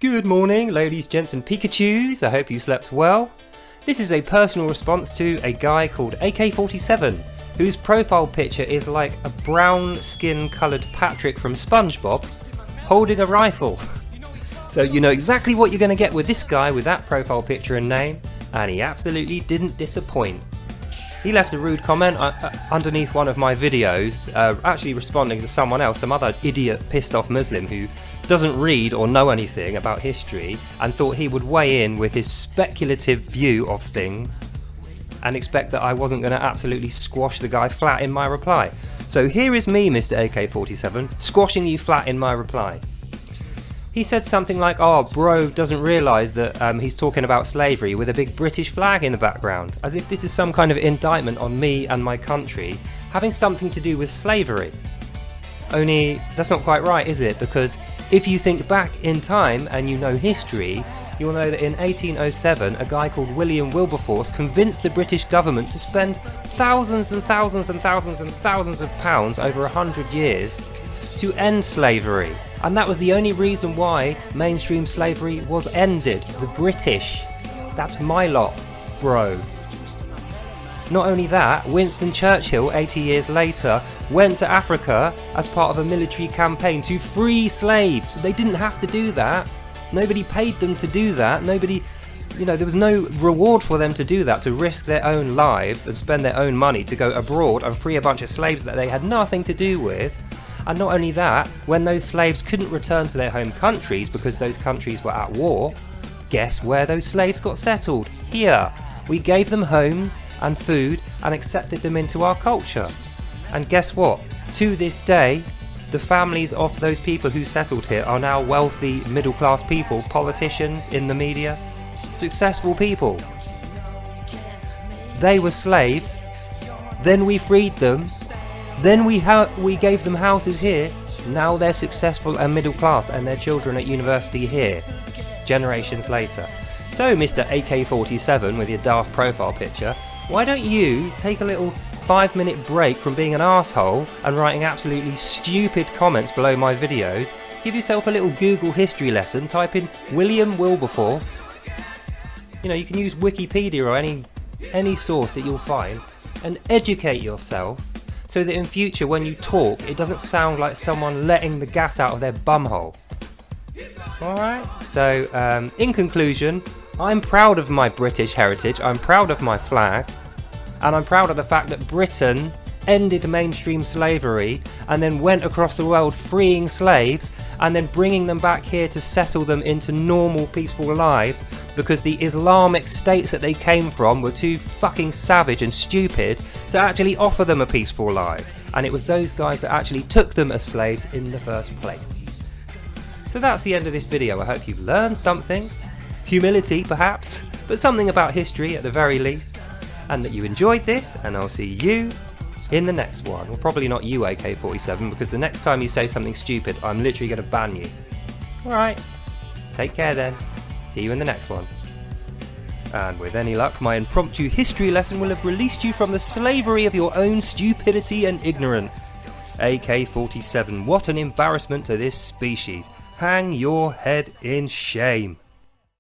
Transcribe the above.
Good morning, ladies, gents and Pikachus. I hope you slept well. This is a personal response to a guy called AK-47, whose profile picture is like a brown skin coloured Patrick from SpongeBob holding a rifle. So you know exactly what you're going to get with this guy with that profile picture and name, and he absolutely didn't disappoint. He left a rude comment underneath one of my videos, actually responding to someone else, some other idiot pissed off Muslim who doesn't read or know anything about history and thought he would weigh in with his speculative view of things and expect that I wasn't going to absolutely squash the guy flat in my reply. So here is me, Mr. AK-47, squashing you flat in my reply. He said something like, oh, bro doesn't realise that he's talking about slavery with a big British flag in the background, as if this is some kind of indictment on me and my country having something to do with slavery. Only that's not quite right, is it? Because if you think back in time and you know history, you'll know that in 1807 a guy called William Wilberforce convinced the British government to spend thousands and thousands and thousands and thousands of pounds over 100 years to end slavery. And that was the only reason why mainstream slavery was ended. The British. That's my lot, bro. Not only that, Winston Churchill, 80 years later, went to Africa as part of a military campaign to free slaves. They didn't have to do that. Nobody paid them to do that. Nobody, there was no reward for them to do that, to risk their own lives and spend their own money to go abroad and free a bunch of slaves that they had nothing to do with. And not only that, when those slaves couldn't return to their home countries because those countries were at war, guess where those slaves got settled? Here. We gave them homes and food and accepted them into our culture. And guess what? To this day, the families of those people who settled here are now wealthy, middle-class people, politicians in the media, successful people. They were slaves, then we freed them, then we gave them houses here. Now they're successful and middle class and their children at university here, generations later. So Mr. AK-47 with your daft profile picture, why don't you take a little 5-minute break from being an arsehole and writing absolutely stupid comments below my videos, give yourself a little Google history lesson, type in William Wilberforce. You can use Wikipedia or any source that you'll find and educate yourself, so that in future when you talk it doesn't sound like someone letting the gas out of their bumhole. Alright, so in conclusion, I'm proud of my British heritage, I'm proud of my flag, and I'm proud of the fact that Britain ended mainstream slavery and then went across the world freeing slaves and then bringing them back here to settle them into normal peaceful lives, because the Islamic states that they came from were too fucking savage and stupid to actually offer them a peaceful life, and it was those guys that actually took them as slaves in the first place. So that's the end of this video. I hope you've learned something, humility perhaps, but something about history at the very least, and that you enjoyed this, and I'll see you in the next one. Well, probably not you, AK-47, because the next time you say something stupid, I'm literally going to ban you. Alright, take care then. See you in the next one. And with any luck, my impromptu history lesson will have released you from the slavery of your own stupidity and ignorance. AK-47, what an embarrassment to this species. Hang your head in shame.